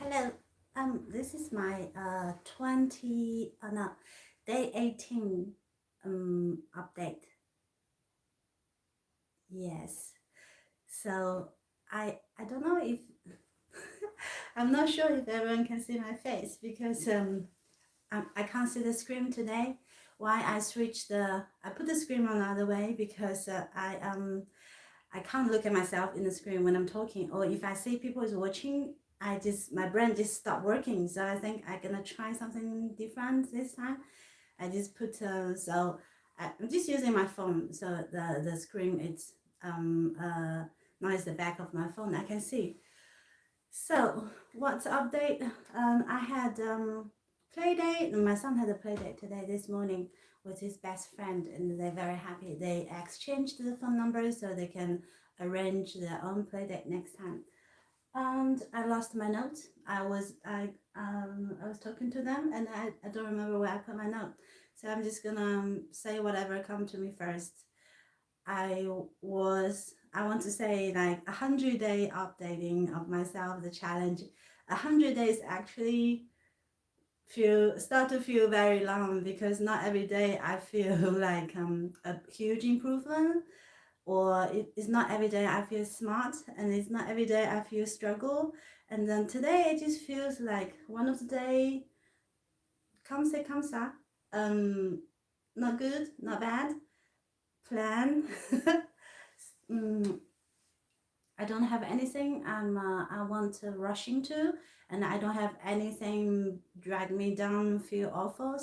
Hello. This is my 20 no, day 18 update. Yes. So I don't know if I'm not sure if everyone can see my face because I can't see the screen today. Why I put the screen on the other way because I can't look at myself in the screen when I'm talking, or if I see people is watching, my brain just stopped working. So I think I'm gonna try something different this time. I just put I'm just using my phone, so the screen it's now is the back of my phone. I can see. So what's the update? I had play date. My son had a play date today this morning with his best friend, and they're very happy. They exchanged the phone numbers so they can arrange their own play date next time. And I lost my note. I was talking to them, and I don't remember where I put my note. So I'm just gonna say whatever come to me first. I want to say like 100-day updating of myself, the challenge. 100 days actually start to feel very long because not every day I feel like a huge improvement, or it's not every day I feel smart, and it's not every day I feel struggle. And then today it just feels like one of the day, comme ça, um, not good, not bad, plan. mm, I don't have anything I want to rush into, and I don't have anything drag me down, feel awful.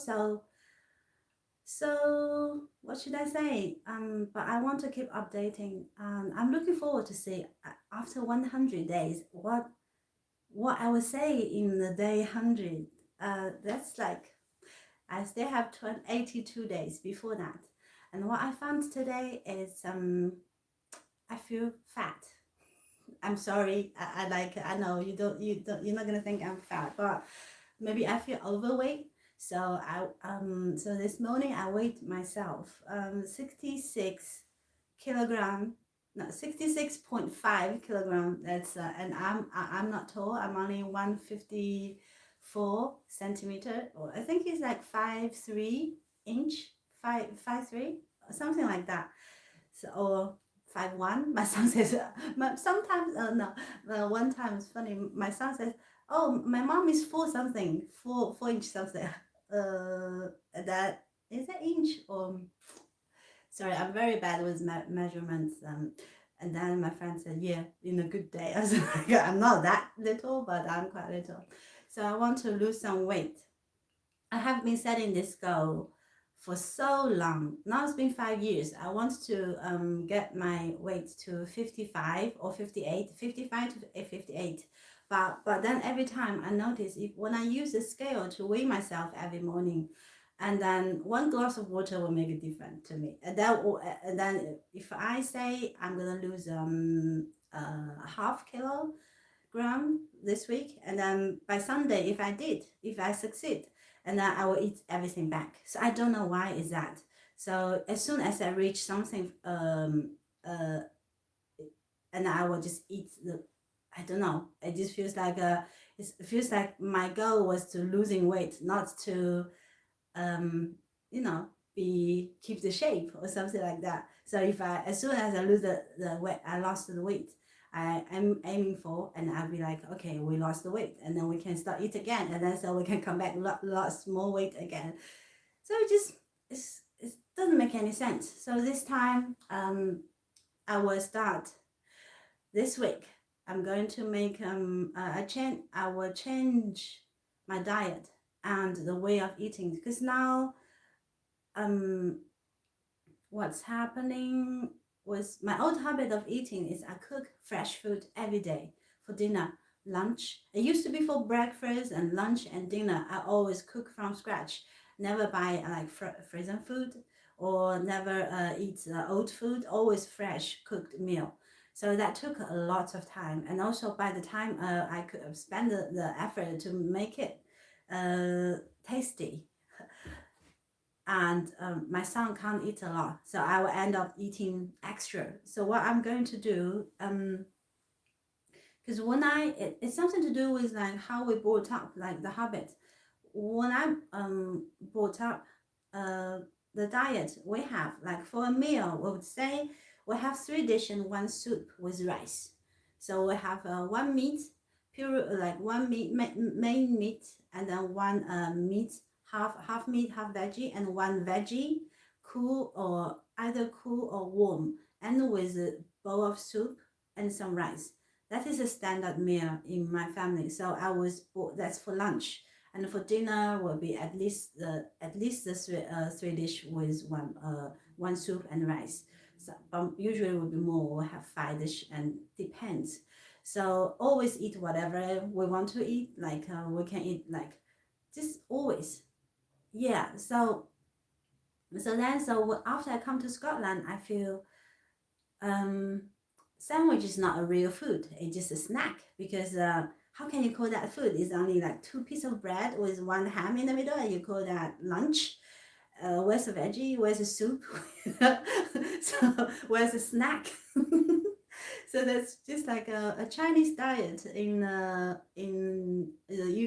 So what should I say? But I want to keep updating. I'm looking forward to see after 100 days what I will say in the day 100. That's like I still have 82 days before that. And what I found today is I feel fat. I'm sorry. I know you're not gonna think I'm fat, but maybe I feel overweight. So this morning I weighed myself 66 kilogram, no, 66.5 kilogram. That's and I'm not tall. I'm only 154 centimeter, or I think it's like 5'3" five three, something like that. So or 5'1". My son says, sometimes no, one time it's funny. My son says, "Oh, my mom is 4 something, 4 inch something." That is an inch or sorry, I'm very bad with measurements. And then my friend said, "Yeah, in a good day." I was like, "I'm not that little, but I'm quite little." So I want to lose some weight. I have been setting this goal for so long. Now it's been 5 years. I want to get my weight to 55 or 58, 55 to 58. But then every time I notice if when I use the scale to weigh myself every morning, and then one glass of water will make a difference to me. And then if I say I'm gonna lose half kilogram this week, and then by Sunday, if I succeed, and then I will eat everything back. So I don't know why is that. So as soon as I reach something, and I will just eat the. I don't know. It just feels like it feels like my goal was to losing weight, not to um, you know, be keep the shape or something like that. So if I as soon as I lose the weight, I lost the weight. I am aiming for, and I'll be like, okay, we lost the weight, and then we can start eat again, and then so we can come back lost more weight again. So it doesn't make any sense. So this time, I will start this week. I'm going to make a change. I will change my diet and the way of eating because now um what's happening with my old habit of eating is I cook fresh food every day for dinner, lunch. It used to be for breakfast and lunch and dinner. I always cook from scratch, never buy like frozen food, or never eat old food, always fresh cooked meal. So that took a lot of time, and also by the time I could spend the effort to make it tasty, and my son can't eat a lot, so I will end up eating extra. So what I'm going to do, because it's something to do with like how we brought up, like the habit. When I brought up uh the diet we have, like for a meal, we would say we have three dishes and one soup with rice. So we have one meat, pure like one meat main meat, and then one meat, half meat half veggie, and one veggie, cool or either cool or warm, and with a bowl of soup and some rice. That is a standard meal in my family. So I was bought that's for lunch, and for dinner will be at least the three dish with one soup and rice. So usually will be more. We'll have five dish and depends. So always eat whatever we want to eat. Like we can eat like just always. Yeah. So after I come to Scotland, I feel um sandwich is not a real food. It's just a snack because how can you call that food? It's only like two pieces of bread with one ham in the middle, and you call that lunch? Where's the veggie? Where's the soup? So where's the snack? So that's just like a Chinese diet in the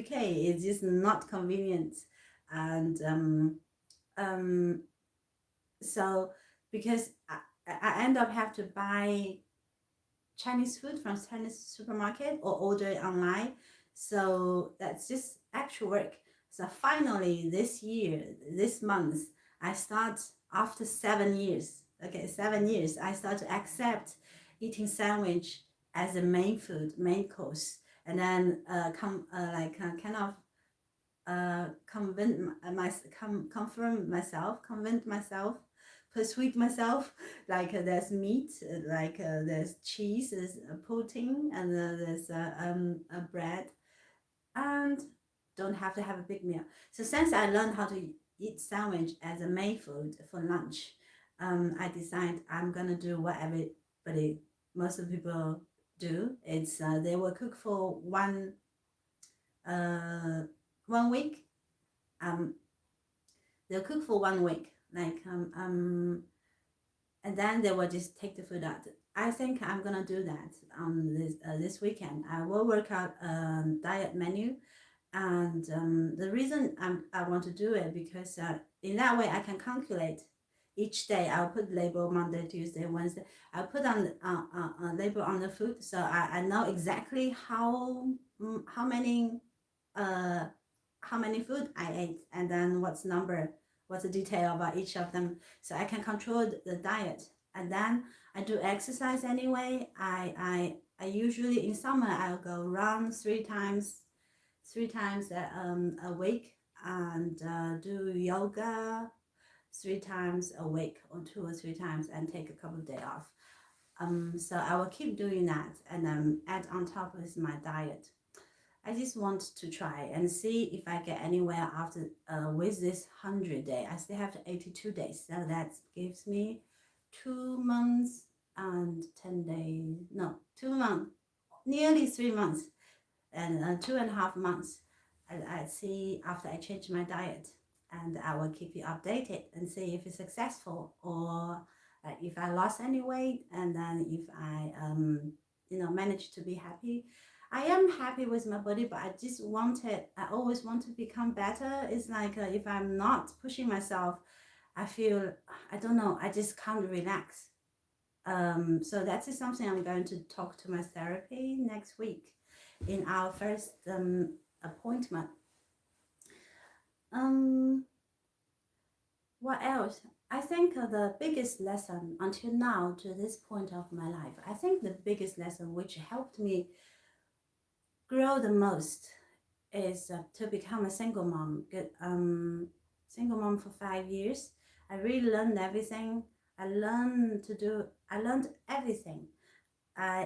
UK. It's just not convenient, and um, so because I end up have to buy Chinese food from Chinese supermarket or order it online. So that's just actual work. So finally this year, this month, I start after 7 years. Okay, 7 years. I start to accept eating sandwich as a main food, main course, and then kind of convince myself, persuade myself, like there's meat, there's cheese, there's protein, and there's a bread, and don't have to have a big meal. So since I learned how to eat sandwich as a main food for lunch, I decide I'm gonna do what everybody, most of the people do. It's they will cook for uh, 1 week. Um, they'll cook for 1 week, and then they will just take the food out. I think I'm gonna do that on this weekend. I will work out a diet menu, and the reason I want to do it because in that way I can calculate each day. I'll put label Monday, Tuesday, Wednesday. I'll put on a label on the food, so I know exactly how many uh how many food I ate, and then what's the detail about each of them, so I can control the diet. And then I do exercise anyway. I usually in summer I'll go run three times a week, and do yoga 3 times a week, or 2 or 3 times, and take a couple of days off. So I will keep doing that, and add on top is my diet. I just want to try and see if I get anywhere after with this 100 day. I still have 82 days, so that gives me 2 months and 10 days. No, 2 months, nearly 3 months, and 2.5 months. I see after I change my diet, and I will keep you updated and see if it's successful, or if I lost any weight, and then if I manage to be happy. I am happy with my body, but I always want to become better. It's like if I'm not pushing myself, I feel, I don't know, I just can't relax. So that is something I'm going to talk to my therapy next week in our first appointment. Um, what else? I think the biggest lesson until now, to this point of my life, I think the biggest lesson which helped me grow the most is to become a single mom. Single mom for 5 years. I really learned everything. I learned everything.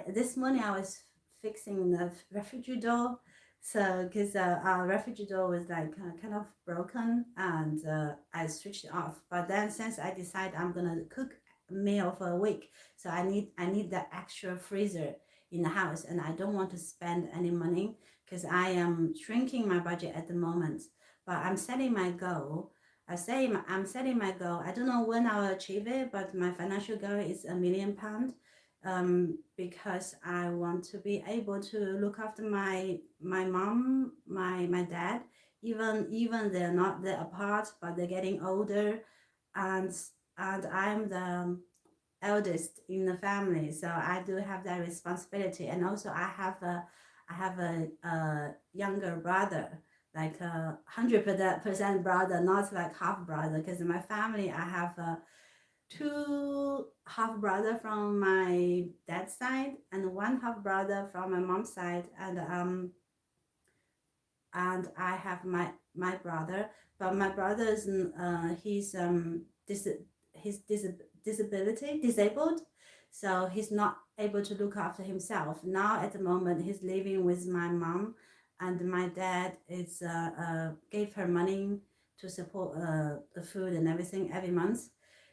This morning I was fixing the refrigerator door. So, because our refrigerator door was like kind of broken, and I switched it off. But then since I decided I'm gonna cook a meal for a week, so I need that extra freezer in the house, and I don't want to spend any money because I am shrinking my budget at the moment. But I'm setting my goal. I'm setting my goal. I don't know when I'll achieve it, but my financial goal is £1 million. because I want to be able to look after my mom, my dad, even they're not they're apart, but they're getting older, and I'm the eldest in the family, so I do have that responsibility. And also I have a younger brother, like a 100% brother, not like half brother, because in my family I have two half brother from my dad's side and one half brother from my mom's side, and I have my brother, but my brother's he's disability disabled, so he's not able to look after himself. Now at the moment he's living with my mom, and my dad is gave her money to support the food and everything every month.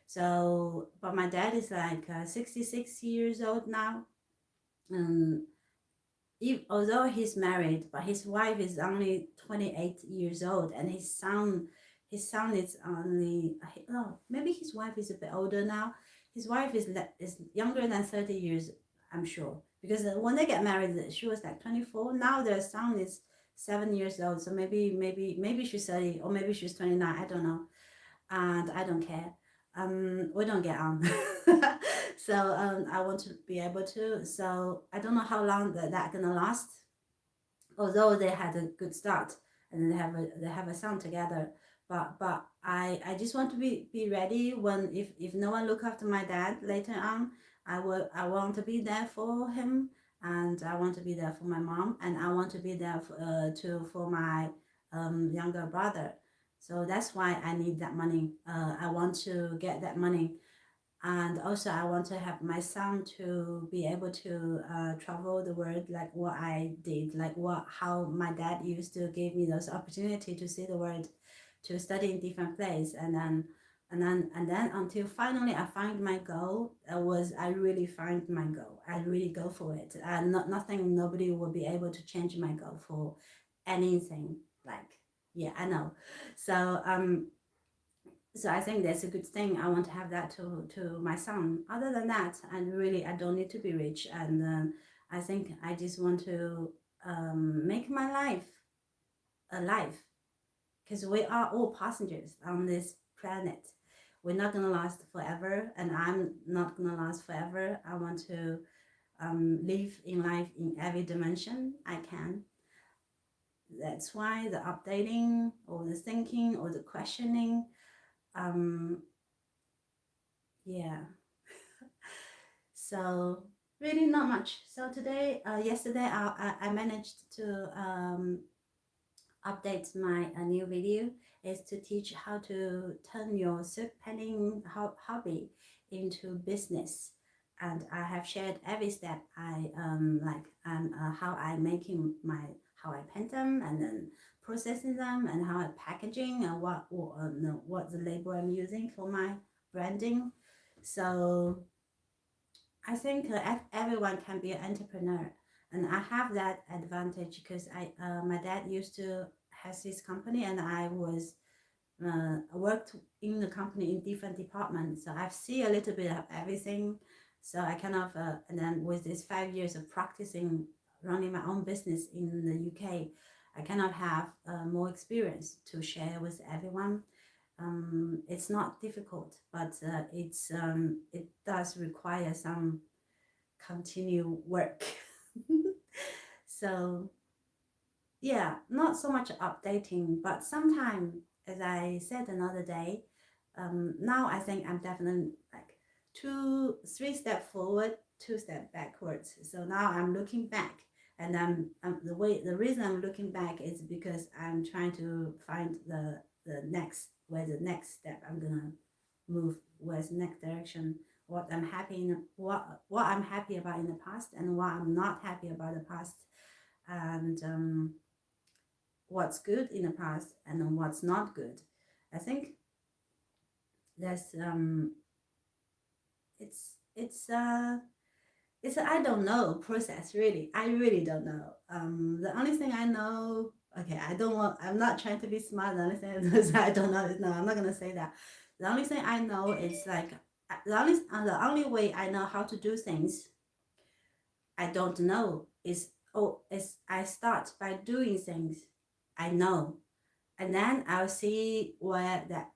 So but my dad is like 66 years old now, and although he's married, but his wife is only 28 years old, and his son is only, oh, maybe his wife is a bit older now. His wife is younger than 30 years, I'm sure, because when they get married, she was like 24. Now their son is 7 years old, so maybe she's 30 or maybe she's 29. I don't know, and I don't care. We don't get on. So I want to be able to. So I don't know how long that gonna last. Although they had a good start and they have a son together, but I just want to be ready when if no one look after my dad later on. I want to be there for him, and I want to be there for my mom, and I want to be there for my younger brother. So that's why I need that money. I want to get that money, and also I want to have my son to be able to travel the world like what I did, like what how my dad used to give me those opportunity to see the world, to study in different places, and then until finally I find my goal. I really find my goal. I really go for it. Nothing, nobody will be able to change my goal for anything. Like, yeah, I know. So so I think that's a good thing. I want to have that to my son. Other than that, I don't need to be rich, and I think I just want to make my life alive, because we are all passengers on this planet. We're not gonna last forever, and I'm not gonna last forever. I want to live in life in every dimension I can. That's why the updating or the thinking or the questioning, um, yeah. So really not much. So today, yesterday, I managed to update my new video is to teach how to turn your silk penning hobby into business. And I have shared every step I how I making my how I paint them, and then processing them, and how I packaging, and what the label I'm using for my branding. So I think everyone can be an entrepreneur, and I have that advantage because my dad used to has his company, and I worked in the company in different departments, so I've seen a little bit of everything. So I kind of and then with this 5 years of practicing running my own business in the UK, I kind of have more experience to share with everyone. It's not difficult, but it does require some continue work. So yeah, not so much updating, but sometimes, as I said another day, now I think I'm definitely like 3 steps forward, 2 steps backwards. So now I'm looking back, and the reason I'm looking back is because I'm trying to find the next where the next step I'm gonna move, where's the next direction, what I'm happy about in the past, and what I'm not happy about the past, and what's good in the past and what's not good. I think that's it's a I don't know process, really. I really don't know. The only thing I know, okay, I'm not trying to be smart. The only thing I know is I don't know. No, I'm not gonna say that. The only thing I know is like the only way I know how to do things I don't know. It's I start by doing things I know, and then I'll see where that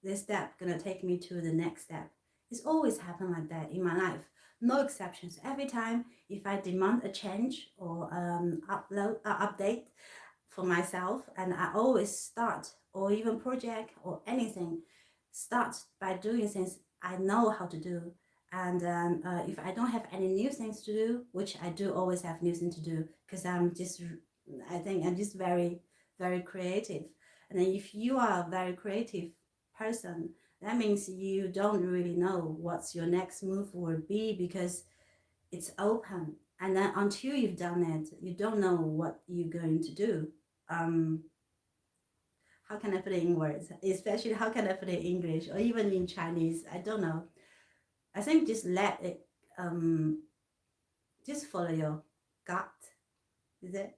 this step gonna take me to the next step. It's always happened like that in my life. No exceptions. Every time if I demand a change or update for myself, and I always start or even project or anything, start by doing things I know how to do. And if I don't have any new things to do, which I do always have new things to do, because I think I'm just very, very creative. And then if you are a very creative person, that means you don't really know what's your next move will be because it's open. And then until you've done it, you don't know what you're going to do. Um, how can I put it in words? Especially how can I put it in English or even in Chinese? I don't know. I think just let it, just follow your gut. Is it?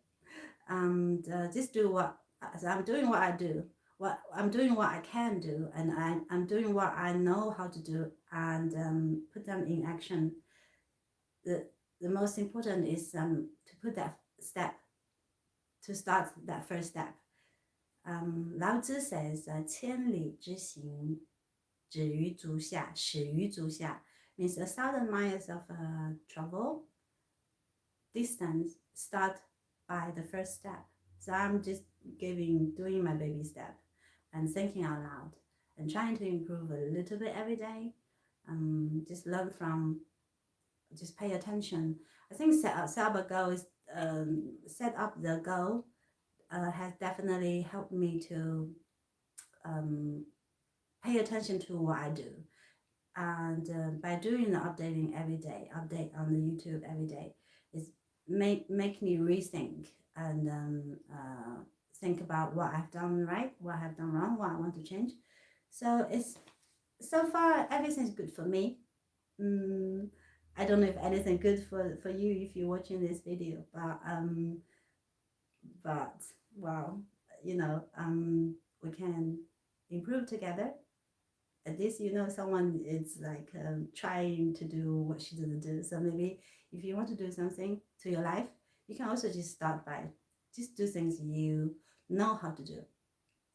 Just do what so I'm doing. What I do. What I'm doing, what I can do, and I'm doing what I know how to do, and put them in action. The the most important is to put that step, to start that first step. Lao Tzu says, 千里之行，止于足下，始于足下 means 1,000 miles of travel distance start by the first step. So I'm just doing my baby step and thinking out loud and trying to improve a little bit every day. Just learn from, just pay attention. I think set up a goal is set up the goal has definitely helped me to pay attention to what I do. And by doing the updating every day, update on the YouTube every day, is make me rethink and think about what I've done right, what I've done wrong, what I want to change. So it's so far everything's good for me. I don't know if anything good for you if you're watching this video, but well, we can improve together. At least someone is like trying to do what she doesn't do. So maybe if you want to do something to your life, you can also just start by just do things you know how to do.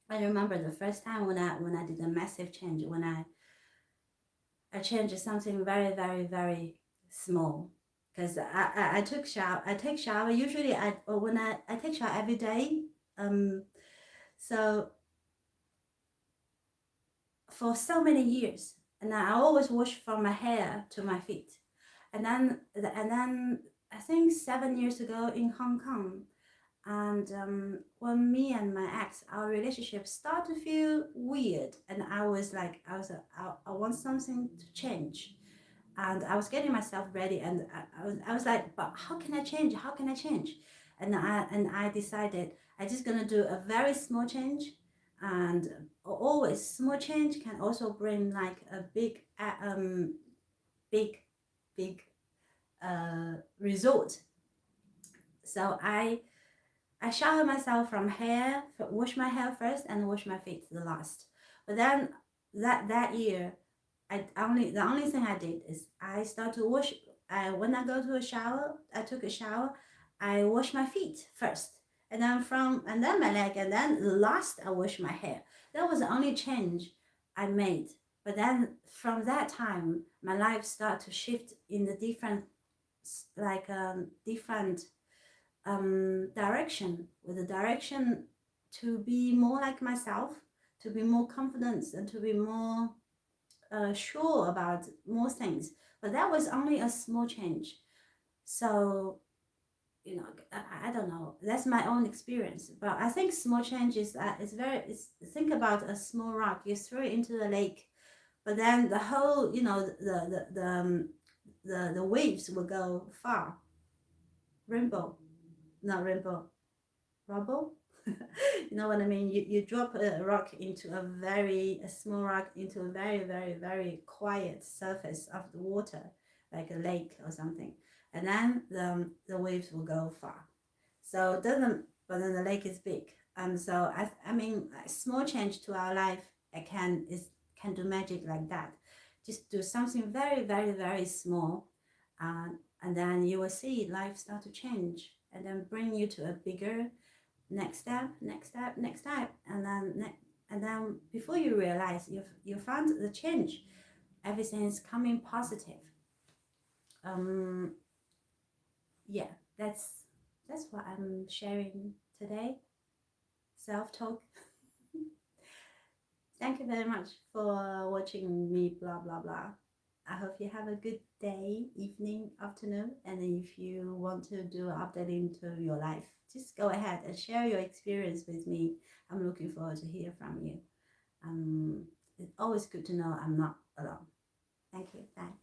I remember the first time when I did a massive change, when I changed something very, very, very small. Because I take shower usually. When I take shower every day. So for so many years, and I always wash from my hair to my feet, and then I think 7 years ago in Hong Kong, and when me and my ex, our relationship started to feel weird, and I want something to change, and I was getting myself ready, and I was like, but how can I change? How can I change? And I decided I just gonna do a very small change, and always small change can also bring like a big big result. So I shower myself from hair, wash my hair first, and wash my feet the last. But then that year, the only thing I did is I start to wash. When I go to a shower, I took a shower. I wash my feet first, and then my leg, and then last I wash my hair. That was the only change I made. But then from that time, my life started to shift in the different direction, with the direction to be more like myself, to be more confident, and to be more sure about more things. But that was only a small change. So I don't know, that's my own experience, but I think small changes think about a small rock, you throw it into the lake, but then the whole the waves will go far. Rainbow, not rainbow, rubble. You know what I mean? You drop a rock into a small rock into a very, very, very quiet surface of the water, like a lake or something, and then the waves will go far. So it doesn't, but then the lake is big. So I mean, a small change to our life, can do magic like that. Just do something very, very, very small, and then you will see life start to change, and then bring you to a bigger next step, next step, next step, and then before you realize you found the change, everything is coming positive. um yeah, that's what I'm sharing today. Self talk. Thank you very much for watching me blah blah blah. I hope you have a good day, evening, afternoon, and if you want to do an update into your life, just go ahead and share your experience with me. I'm looking forward to hear from you. It's always good to know I'm not alone. Thank you. Bye.